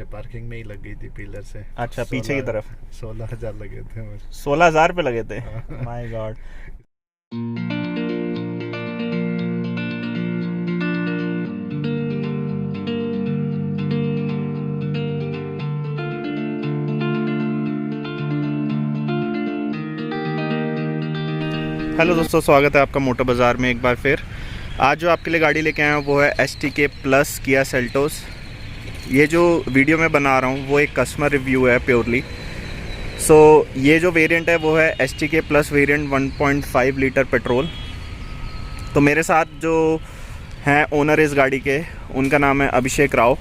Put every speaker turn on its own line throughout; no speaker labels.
मुझे पार्किंग में ही लग गई थी पिलर से।
अच्छा, पीछे की तरफ
16,000 लगे थे मुझे।
16,000 पे लगे थे। My God. हेलो दोस्तों, स्वागत है आपका मोटर बाज़ार में एक बार फिर। आज जो आपके लिए गाड़ी लेके आया हूँ वो है STK प्लस किया सेल्टोस। ये जो वीडियो मैं बना रहा हूँ वो एक कस्टमर रिव्यू है प्योरली। ये जो वेरिएंट है वो है STK plus variant 1.5 litre petrol. तो मेरे साथ जो हैं ओनर इस गाड़ी के, उनका नाम है अभिषेक राव।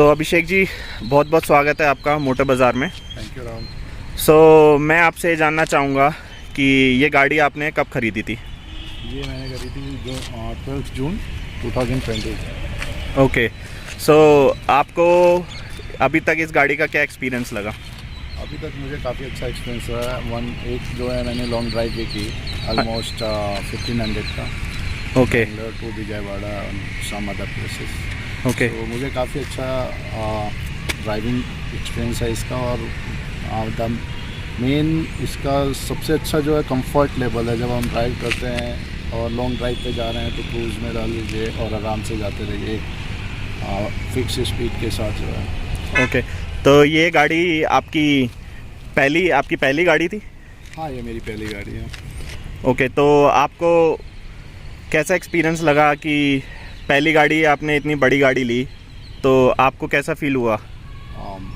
अभिषेक जी, बहुत बहुत स्वागत है आपका मोटर बाज़ार में।
Thank you Ram.
मैं आपसे ये जानना चाहूँगा कि ये गाड़ी आपने कब ख़रीदी थी?
ये मैंने करी थी 12 जून 2020।
ओके। आपको अभी तक इस गाड़ी का क्या एक्सपीरियंस लगा?
अभी तक मुझे काफ़ी अच्छा एक्सपीरियंस रहा है। एक जो है मैंने लॉन्ग ड्राइव भी की ऑलमोस्ट 1500 का।
Okay.
To Vijayawada some other places.
Okay.
तो मुझे काफ़ी अच्छा ड्राइविंग एक्सपीरियंस है इसका। और मेन इसका सबसे अच्छा जो है कंफर्ट लेवल है। जब हम ड्राइव करते हैं और लॉन्ग ड्राइव पे जा रहे हैं तो क्रूज़ में डाल लीजिए और आराम से जाते रहिए फिक्स स्पीड के साथ जो है।
ओके। तो ये गाड़ी आपकी पहली गाड़ी थी?
हाँ, ये मेरी पहली गाड़ी है।
ओके। तो आपको कैसा एक्सपीरियंस लगा कि पहली गाड़ी आपने इतनी बड़ी गाड़ी ली, तो आपको कैसा फील हुआ?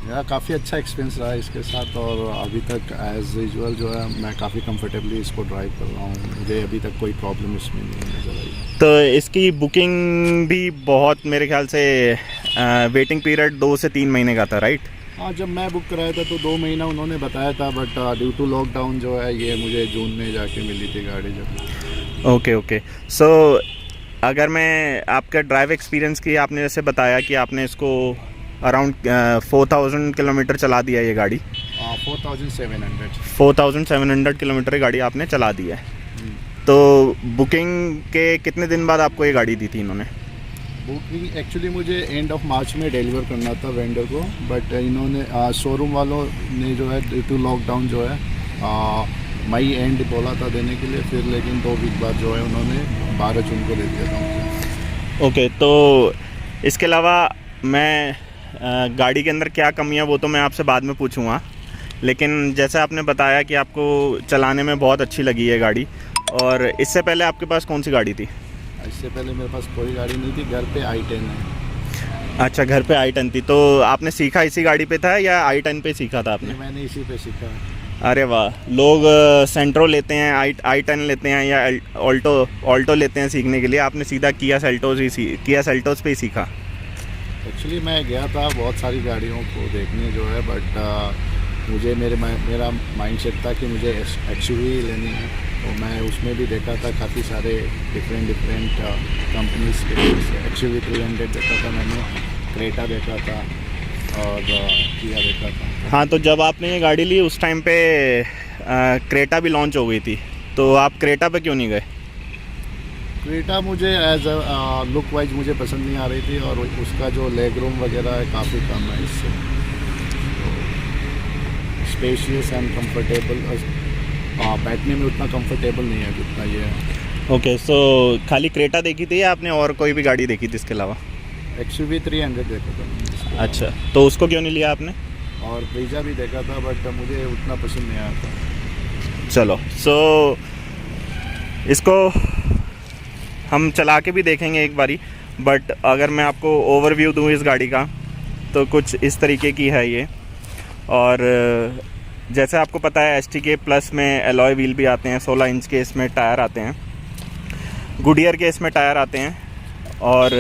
मेरा काफ़ी अच्छा एक्सपीरियंस रहा है इसके साथ। और अभी तक एज यूजुअल जो है मैं काफ़ी कंफर्टेबली इसको ड्राइव कर रहा हूँ। मुझे अभी तक कोई प्रॉब्लम इसमें नहीं नज़र आई।
तो इसकी बुकिंग भी बहुत, मेरे ख्याल से वेटिंग पीरियड 2 से 3 महीने का था, राइट?
हाँ, जब मैं बुक कराया था तो 2 महीना उन्होंने बताया था, बट ड्यू टू लॉकडाउन जो है ये मुझे जून में जाके मिली थी गाड़ी जब।
ओके। अगर मैं आपका ड्राइव एक्सपीरियंस की, आपने जैसे बताया कि आपने इसको अराउंड 4000 किलोमीटर चला दिया ये गाड़ी।
4700
किलोमीटर गाड़ी आपने चला दी है। तो बुकिंग के कितने दिन बाद आपको ये गाड़ी दी थी इन्होंने?
बुकिंग एक्चुअली मुझे एंड ऑफ मार्च में डिलीवर करना था वेंडर को, बट इन्होंने शोरूम वालों ने जो है ड्यू टू लॉकडाउन जो है मई एंड बोला था देने के लिए। फिर लेकिन 2 वीक बाद जो है उन्होंने 12 जून को दे दिया था मुझे।
ओके। तो इसके अलावा मैं गाड़ी के अंदर क्या कमियां वो तो मैं आपसे बाद में पूछूंगा, लेकिन जैसे आपने बताया कि आपको चलाने में बहुत अच्छी लगी है गाड़ी। और इससे पहले आपके पास कौन सी गाड़ी थी?
इससे पहले मेरे पास कोई गाड़ी नहीं थी। घर पे i10 है।
अच्छा, घर पे i10 थी। तो आपने सीखा इसी गाड़ी पे था या i10 पे सीखा था आपने?
मैंने इसी पे सीखा।
अरे वाह। लोग सेंट्रो लेते हैं, i10 लेते हैं या ऑल्टो लेते हैं सीखने के लिए। आपने सीधा किया सेल्टोस पे ही सीखा।
एक्चुअली मैं गया था बहुत सारी गाड़ियों को देखने जो है, बट मुझे मेरा माइंडसेट था कि मुझे एक्सयूवी लेनी है। तो मैं उसमें भी देखा था काफ़ी सारे डिफरेंट कंपनीज के। एक्सयूवी 300 देखा था मैंने, क्रेटा देखा था और किया देखा था।
हाँ, तो जब आपने ये गाड़ी ली उस टाइम पे क्रेटा भी लॉन्च हो गई थी, तो आप क्रेटा पे क्यों नहीं गए?
क्रेटा मुझे एज लुक वाइज मुझे पसंद नहीं आ रही थी, और उसका जो लेग रूम वगैरह है काफ़ी कम है इससे। स्पेशियस एंड कंफर्टेबल, बैठने में उतना कंफर्टेबल नहीं है जितना ये है।
ओके। खाली क्रेटा देखी थी या आपने और कोई भी गाड़ी देखी थी इसके अलावा?
एक्सयूवी 300 देखा था।
अच्छा, तो उसको क्यों नहीं लिया आपने?
और ब्रीजा भी देखा था, बट मुझे उतना पसंद नहीं आया था।
चलो, इसको हम चला के भी देखेंगे एक बारी, बट अगर मैं आपको ओवरव्यू दूँ इस गाड़ी का तो कुछ इस तरीके की है ये। और जैसे आपको पता है STK प्लस में एलॉय व्हील भी आते हैं, 16 इंच के इसमें टायर आते हैं, गुडियर के इसमें टायर आते हैं। और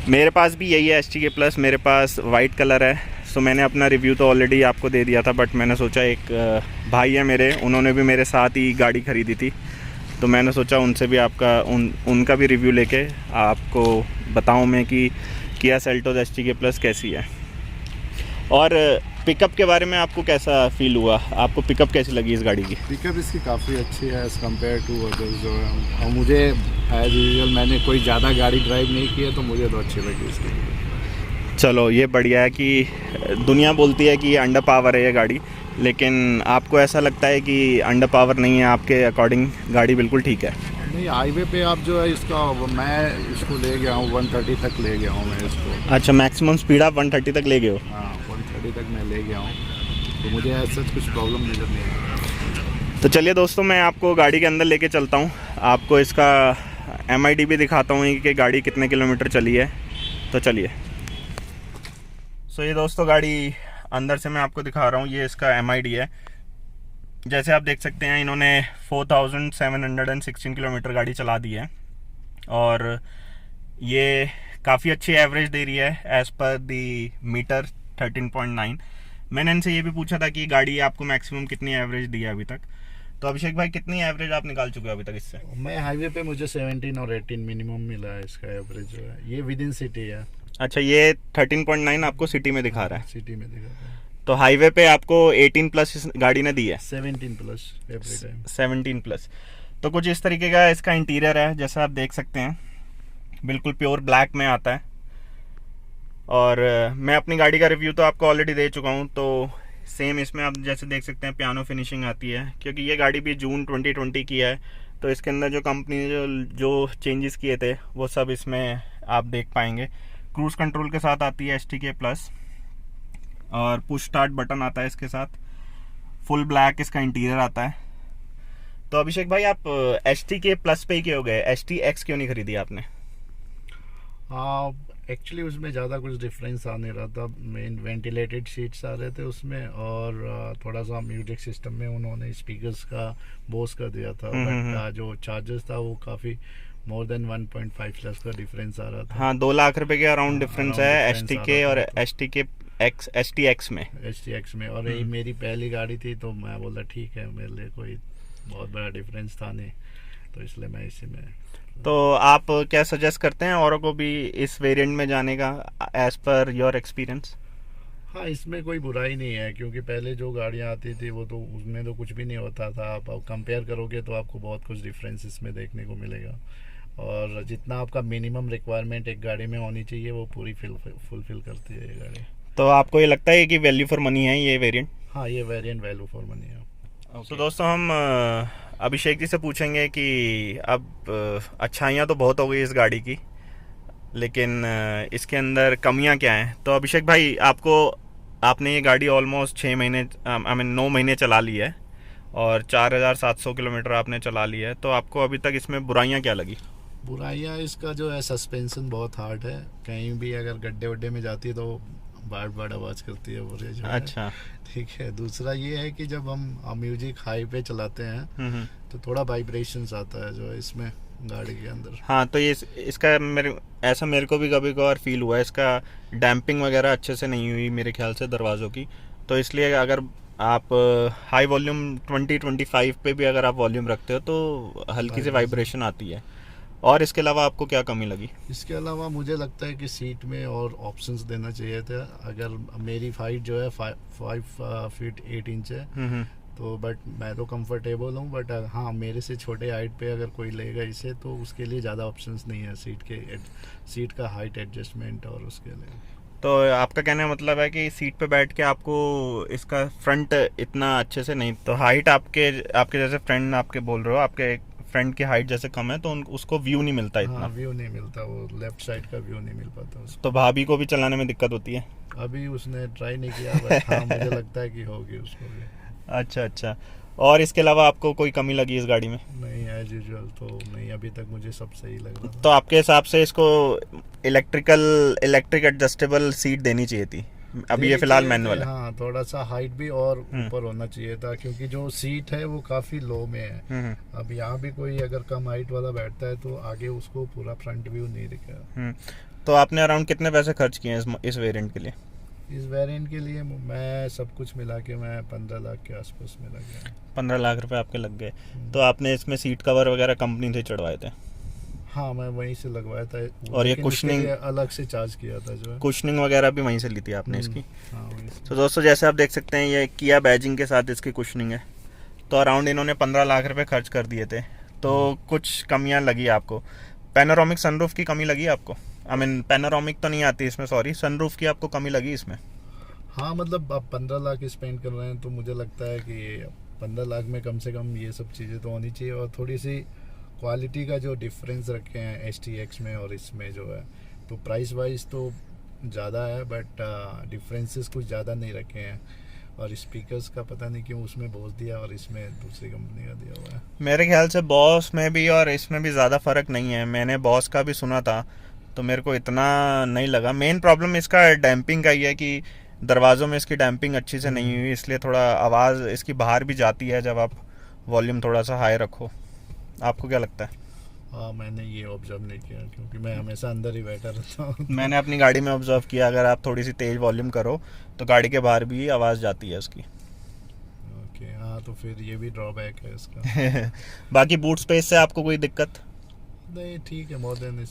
मेरे पास भी यही है STK प्लस, मेरे पास वाइट कलर है। मैंने अपना रिव्यू तो ऑलरेडी आपको दे दिया था, बट मैंने सोचा एक भाई है मेरे, उन्होंने भी मेरे साथ ही गाड़ी ख़रीदी थी, तो मैंने सोचा उनसे भी उनका भी रिव्यू लेके आपको बताऊं मैं कि किया सेल्टोस STK प्लस कैसी है। और पिकअप के बारे में आपको कैसा फील हुआ? आपको पिकअप कैसी लगी इस गाड़ी की?
पिकअप इसकी काफ़ी अच्छी है एज़ कम्पेयर टू अदर्स जो है। और मुझे एज यूजुअल मैंने कोई ज़्यादा गाड़ी ड्राइव नहीं की है, तो मुझे तो अच्छी लगी इसकी।
चलो ये बढ़िया है कि दुनिया बोलती है कि अंडर पावर है ये गाड़ी, लेकिन आपको ऐसा लगता है कि अंडर पावर नहीं है, आपके अकॉर्डिंग गाड़ी बिल्कुल ठीक है।
नहीं, हाईवे पे आप जो है इसका, मैं इसको ले गया हूँ 130 तक ले गया हूँ मैं इसको।
अच्छा, मैक्सिमम स्पीड आप 130 तक ले गए हो?
हाँ, 130 तक मैं ले गया हूँ, तो मुझे ऐसा कुछ प्रॉब्लम नज़र नहीं है।
तो चलिए दोस्तों, मैं आपको गाड़ी के अंदर लेके चलता हूँ, आपको इसका MID भी दिखाता हूँ कि गाड़ी कितने किलोमीटर चली है। तो चलिए। सो ये दोस्तों गाड़ी अंदर से मैं आपको दिखा रहा हूँ, ये इसका MID है। जैसे आप देख सकते हैं इन्होंने 4716 किलोमीटर गाड़ी चला दी है और ये काफ़ी अच्छी एवरेज दे रही है एज़ पर दी मीटर 13.9। मैंने इनसे ये भी पूछा था कि गाड़ी आपको मैक्सिमम कितनी एवरेज दी है अभी तक। तो अभिषेक भाई, कितनी एवरेज आप निकाल चुके हो अभी तक इससे?
मैं हाईवे पे मुझे 17 और 18 मिनिमम मिला है इसका एवरेज जो है, ये विद इन सिटी है।
अच्छा, ये 13.9 आपको सिटी में दिखा रहा है?
सिटी में दिखा रहा है।
तो हाईवे पे आपको 18 प्लस इस गाड़ी ने दी है?
17 प्लस एवरी टाइम।
17 प्लस। तो कुछ इस तरीके का इसका इंटीरियर है, जैसा आप देख सकते हैं, बिल्कुल प्योर ब्लैक में आता है। और मैं अपनी गाड़ी का रिव्यू तो आपको ऑलरेडी दे चुका हूँ, तो सेम इसमें आप जैसे देख सकते हैं पियानो फिनिशिंग आती है, क्योंकि ये गाड़ी भी जून 2020 की है, तो इसके अंदर जो कंपनी ने जो चेंजेस किए थे वो सब इसमें आप देख पाएंगे। क्रूज़ कंट्रोल के साथ आती है STK प्लस और पुश स्टार्ट बटन आता है इसके साथ। फुल ब्लैक इसका इंटीरियर आता है। तो अभिषेक भाई, आप STK प्लस पे ही क्यों गए, STX क्यों नहीं खरीदी आपने?
एक्चुअली उसमें ज़्यादा कुछ डिफरेंस आ नहीं रहा था। मेन वेंटिलेटेड सीट्स आ रहे थे उसमें, और थोड़ा सा म्यूजिक सिस्टम में उन्होंने स्पीकर्स का बोस का दिया था, बट जो चार्जेस था वो काफ़ी मोर देन 1.5 लाख का डिफरेंस आ रहा था।
हाँ, 2 लाख रुपए के अराउंड डिफरेंस है STK और STX में।
और ये मेरी पहली गाड़ी थी, तो मैं बोला ठीक है, मेरे लिए कोई बहुत बड़ा डिफरेंस था नहीं, तो इसलिए मैं इसी में।
तो आप क्या सजेस्ट करते हैं औरों को भी इस वेरिएंट में जाने का, एज पर योर एक्सपीरियंस?
हाँ, इसमें कोई बुराई नहीं है, क्योंकि पहले जो गाड़ियाँ आती थी वो तो उसमें तो कुछ भी नहीं होता था। आप कंपेयर करोगे तो आपको बहुत कुछ डिफरेंस इसमें देखने को मिलेगा, और जितना आपका मिनिमम रिक्वायरमेंट एक गाड़ी में होनी चाहिए वो पूरी फुलफिल करती है ये गाड़ी।
तो आपको ये लगता है कि वैल्यू फॉर मनी है ये वेरिएंट?
हाँ, ये वेरिएंट वैल्यू फॉर मनी है।
तो दोस्तों, हम अभिषेक जी से पूछेंगे कि अब अच्छाइयाँ तो बहुत हो गई इस गाड़ी की, लेकिन इसके अंदर कमियाँ क्या हैं। तो अभिषेक भाई, आपने ये गाड़ी ऑलमोस्ट 6 महीने 9 महीने चला ली है और 4700 किलोमीटर आपने चला ली है, तो आपको अभी तक इसमें बुराइयाँ क्या लगी?
बुराइयाँ इसका जो है, सस्पेंशन बहुत हार्ड है। कहीं भी अगर गड्ढे वड्ढे में जाती है तो बार आवाज़ करती है वो जो
अच्छा,
ठीक है। दूसरा ये है कि जब हम म्यूजिक हाई पे चलाते हैं तो थोड़ा वाइब्रेशंस आता है जो है इसमें गाड़ी के अंदर।
हाँ, तो ये इसका मेरे को भी कभी कभार फील हुआ है, इसका डैम्पिंग वगैरह अच्छे से नहीं हुई मेरे ख्याल से दरवाज़ों की, तो इसलिए अगर आप हाई वॉल्यूम 20-25 पे भी अगर आप वॉल्यूम रखते हो तो हल्की से वाइब्रेशन आती है। और इसके अलावा आपको क्या कमी लगी?
इसके अलावा मुझे लगता है कि सीट में और ऑप्शंस देना चाहिए था। अगर मेरी हाइट जो है 5 फीट 8 इंच है, तो बट मैं तो कंफर्टेबल हूँ, बट हाँ, मेरे से छोटे हाइट पे अगर कोई लेगा इसे तो उसके लिए ज़्यादा ऑप्शंस नहीं है सीट का हाइट एडजस्टमेंट और उसके लिए।
तो आपका कहने का मतलब है कि सीट पे बैठ के आपको इसका फ्रंट इतना अच्छे से नहीं, तो हाइट आपके जैसे फ्रेंड आपके बोल रहे हो, आपके फ्रंट की हाइट जैसे कम है तो उसको व्यू नहीं मिलता इतना।
हाँ, व्यू नहीं मिलता, वो लेफ्ट साइड का व्यू नहीं मिल पाता उसको।
तो भाभी को भी चलाने में दिक्कत होती है?
अभी उसने ट्राई नहीं किया, बट हाँ मुझे लगता है कि होगी उसको भी।
अच्छा। और इसके अलावा आपको कोई कमी लगी इस गाड़ी में?
नहीं, एज यूजुअल तो नहीं, अभी तक मुझे सब सही लग रहा था।
तो आपके हिसाब से इसको इलेक्ट्रिक एडजस्टेबल सीट देनी चाहिए थी, अभी ये फिलहाल मैनुअल है।
हाँ, थोड़ा सा हाइट भी और ऊपर होना चाहिए था, क्योंकि जो सीट है वो काफी लो में है। अब यहाँ भी कोई अगर कम हाइट वाला बैठता है तो आगे उसको पूरा फ्रंट व्यू नहीं दिखेगा।
तो आपने अराउंड कितने पैसे खर्च किए इस वेरिएंट के लिए?
इस वेरिएंट के लिए मैं सब कुछ मिला के मैं 15 लाख के आसपास में लग गया।
15 लाख रुपए आपके लग गए। तो आपने इसमें सीट कवर वगैरह कंपनी से चढ़वाए थे?
हाँ, मैं वहीं से लगवाया था।
और ये कुशनिंग
अलग से चार्ज किया था जो है।
कुशनिंग वगैरह भी वहीं से ली थी आपने इसकी?
हाँ, वहीं से।
तो दोस्तों, जैसे आप देख सकते हैं ये किया बैजिंग के साथ इसकी कुशनिंग है। तो अराउंड इन्होंने 15 लाख रुपए खर्च कर दिए थे। तो कुछ कमियां लगी आपको? पैनोरामिक सनरूफ की कमी लगी आपको? आई मीन पैनोरामिक तो नहीं आती इसमें, सॉरी, सनरूफ की आपको कमी लगी इसमें?
हाँ मतलब आप 15 लाख स्पेंड कर रहे हैं तो मुझे लगता है कि 15 लाख में कम से कम ये सब चीज़ें तो होनी चाहिए, और थोड़ी सी क्वालिटी का जो डिफरेंस रखे हैं STX में और इसमें जो है, तो प्राइस वाइज तो ज़्यादा है बट डिफरेंसेस कुछ ज़्यादा नहीं रखे हैं। और स्पीकर्स का पता नहीं क्यों उसमें बोस दिया और इसमें दूसरी कंपनी का दिया हुआ है।
मेरे ख्याल से बॉस में भी और इसमें भी ज़्यादा फ़र्क नहीं है, मैंने बॉस का भी सुना था तो मेरे को इतना नहीं लगा। मेन प्रॉब्लम इसका डैम्पिंग का ही है कि दरवाज़ों में इसकी डैम्पिंग अच्छी से नहीं हुई, इसलिए थोड़ा आवाज़ इसकी बाहर भी जाती है जब आप वॉल्यूम थोड़ा सा हाई रखो। आपको क्या लगता है?
हाँ मैंने ये ऑब्जर्व नहीं किया क्योंकि मैं हमेशा अंदर ही बैठा रहता हूँ।
मैंने अपनी गाड़ी में ऑब्जर्व किया, अगर आप थोड़ी सी तेज़ वॉल्यूम करो तो गाड़ी के बाहर भी आवाज़ जाती है उसकी।
ओके हाँ, तो फिर ये भी ड्रॉबैक है इसका।
बाकी बूट स्पेस से आपको कोई दिक्कत?
नहीं ठीक है, मोर देन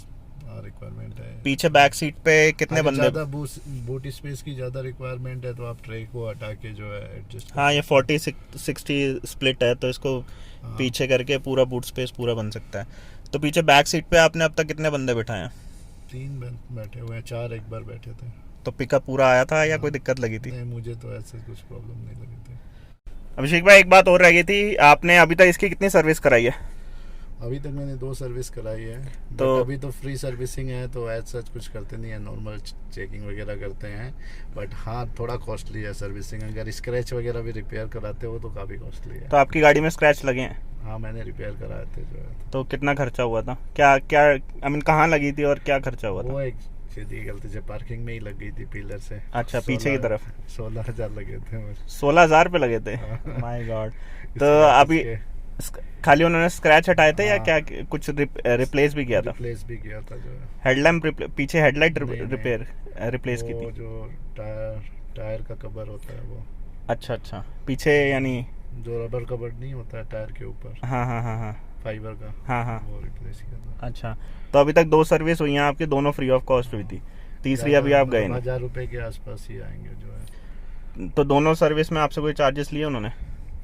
रिक्वायरमेंट है।
पीछे बैक सीट पे कितने बंदे?
ज़्यादा बूट स्पेस की ज़्यादा रिक्वायरमेंट है तो आप ट्रे को हटा के जो है एडजस्ट।
हाँ, ये 40-60 स्प्लिट है तो इसको पीछे करके पूरा बूट स्पेस पूरा बन सकता है। तो पीछे बैक सीट पे आपने अब तक कितने बंदे बिठाए हैं?
3 बैठे हुए हैं, 4 एक बार बैठे थे।
तो पिकअप पूरा आया था या कोई दिक्कत लगी थी?
नहीं मुझे तो ऐसे कुछ प्रॉब्लम नहीं लगी थी।
अभिषेक भाई, एक बात और रह गई थी, आपने अभी तक इसकी कितनी सर्विस कराई है?
अभी तक मैंने 2 सर्विस कराई है,
तो
अभी तो फ्री सर्विसिंग है तो एज सच कुछ करते नहीं है, नॉर्मल चेकिंग वगैरह करते हैं। बट हाँ थोड़ा कॉस्टली है सर्विसिंग, अगर स्क्रैच वगैरह भी रिपेयर कराते हो तो काफ़ी कॉस्टली है।
तो आपकी गाड़ी में स्क्रैच लगे हैं?
हाँ मैंने रिपेयर कराए थे जो है।
तो कितना खर्चा हुआ था? क्या क्या आई मीन कहाँ लगी थी और क्या खर्चा हुआ था?
वो एक सीधी गलती से पार्किंग में ही लग गई थी पिलर से।
अच्छा, पीछे की तरफ
16,000 लगे थे।
16,000 पे लगे थे? My God. तो अभी खाली उन्होंने स्क्रैच हटाए थे या क्या कुछ रिप्लेस भी किया था?
रिप्लेस भी किया था जो है।
हेडलैम्प पीछे हेडलाइट रिप्लेस की थी?
जो टायर का कवर होता है वो।
अच्छा अच्छा, पीछे यानी
जो रबर कवर नहीं होता है टायर के ऊपर,
हाँ हाँ हाँ हाँ,
फाइबर का,
हाँ हाँ,
वो रिप्लेस किया था।
अच्छा, तो अभी तक 2 सर्विस हुई हैं आपकी, दोनों फ्री ऑफ कॉस्ट हुई थी, तीसरी अभी आप गए नहीं?
1000 रुपये के आसपास ही आएंगे जो है।
तो दोनों सर्विस में आपसे कोई चार्जेस लिए उन्होंने?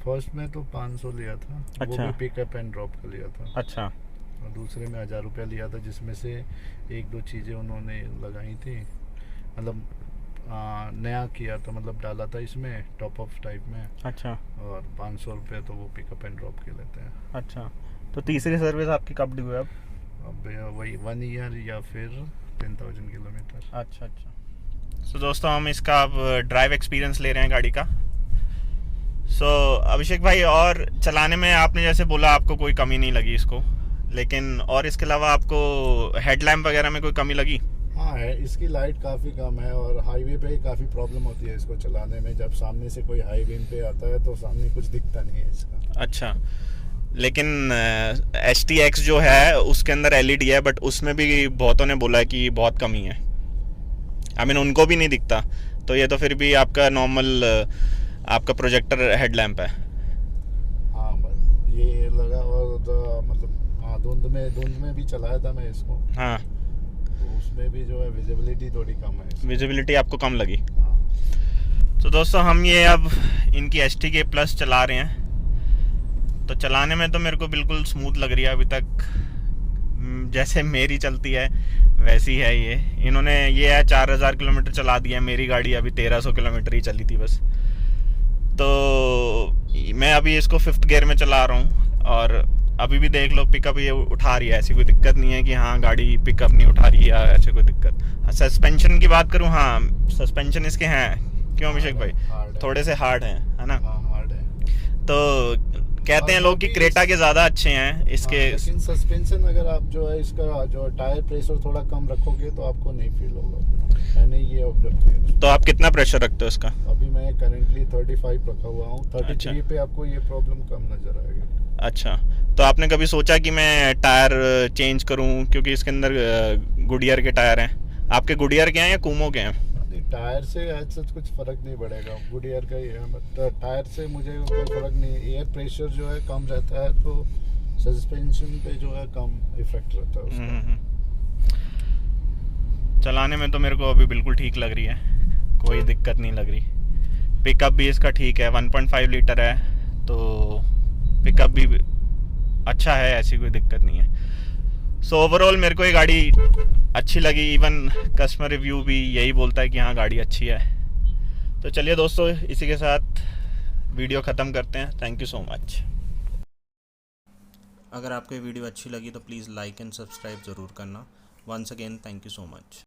फर्स्ट में तो 500 लिया था,
अच्छा।
वो भी पिकअप एंड ड्रॉप का लिया था।
अच्छा।
और दूसरे में 1000 रुपया लिया था, जिसमें से 1-2 चीज़ें उन्होंने लगाई थी, मतलब नया किया था, मतलब डाला था इसमें टॉप अप टाइप में।
अच्छा।
और 500 रुपये तो वो पिकअप एंड ड्रॉप के लेते हैं।
अच्छा, तो तीसरी सर्विस आपकी कब ड्यू है अब?
वही 1 ईयर या फिर 10,000 किलोमीटर।
अच्छा अच्छा। सो दोस्तों, हम इसका अब ड्राइव एक्सपीरियंस ले रहे हैं गाड़ी का। सो अभिषेक भाई, और चलाने में आपने जैसे बोला आपको कोई कमी नहीं लगी इसको, लेकिन और इसके अलावा आपको हेडलैम्प वगैरह में कोई कमी लगी?
हाँ है, इसकी लाइट काफ़ी कम है और हाईवे पे काफ़ी प्रॉब्लम होती है इसको चलाने में। जब सामने से कोई हाईवे पे आता है तो सामने कुछ दिखता नहीं है इसका।
अच्छा, लेकिन STX जो है उसके अंदर LED है, बट उसमें भी बहुतों ने बोला कि बहुत कमी है, आई मीन उनको भी नहीं दिखता। तो ये तो फिर भी आपका नॉर्मल आपका प्रोजेक्टर हेडलैम्प है।
हाँ बस ये लगा, और मतलब हाँ धुंध में भी चलाया था मैं इसको।
हाँ,
तो उसमें भी जो है विजिबिलिटी थोड़ी कम है।
विजिबिलिटी आपको कम लगी?
हाँ।
तो दोस्तों, हम ये अब इनकी STK प्लस चला रहे हैं, तो चलाने में तो मेरे को बिल्कुल स्मूथ लग रही है अभी तक, जैसे मेरी चलती है वैसी है ये। इन्होंने ये है 4000 किलोमीटर चला दिया, मेरी गाड़ी अभी 1300 किलोमीटर ही चली थी बस। तो मैं अभी इसको 5th गियर में चला रहा हूँ और अभी भी देख लो पिकअप ये उठा रही है, ऐसी कोई दिक्कत नहीं है कि हाँ गाड़ी पिकअप नहीं उठा रही है, ऐसे कोई दिक्कत। सस्पेंशन की बात करूँ, हाँ सस्पेंशन इसके हैं, क्यों अभिषेक भाई? थोड़े से हार्ड हैं, है ना?
हार्ड है।
तो कहते हैं लोग कि क्रेटा के ज़्यादा अच्छे हैं इसके।
लेकिन सस्पेंशन अगर आप जो है इसका जो टायर प्रेशर थोड़ा कम रखोगे तो आपको नहीं फील होगा। मैंने ये ऑब्जर्व किया।
तो आप कितना प्रेशर रखते हो इसका?
अभी मैं करेंटली 35 रखा हुआ हूँ, 33
अच्छा।
पे आपको ये प्रॉब्लम कम नजर आएगी।
अच्छा, तो आपने कभी सोचा कि मैं टायर चेंज करूं, क्योंकि इसके अंदर गुडियर के टायर हैं? आपके गुडियर के हैं या कूमो के हैं?
टायर से ऐसा कुछ फर्क नहीं पड़ेगा, गुडियर का ही है, बट टायर से मुझे कोई फर्क नहीं। एयर प्रेशर जो है कम रहता है तो सस्पेंशन पे जो है कम इफेक्ट रहता है उसका।
चलाने में तो मेरे को अभी बिल्कुल ठीक लग रही है, कोई दिक्कत नहीं लग रही। पिकअप भी इसका ठीक है, 1.5 लीटर है, तो पिकअप भी अच्छा है, ऐसी कोई दिक्कत नहीं है। सो ओवरऑल मेरे को ये गाड़ी अच्छी लगी। इवन कस्टमर रिव्यू भी यही बोलता है कि हाँ गाड़ी अच्छी है। तो चलिए दोस्तों, इसी के साथ वीडियो ख़त्म करते हैं। Thank you so much. अगर आपको ये वीडियो अच्छी लगी तो प्लीज़ लाइक एंड सब्सक्राइब ज़रूर करना। Once again thank you so much.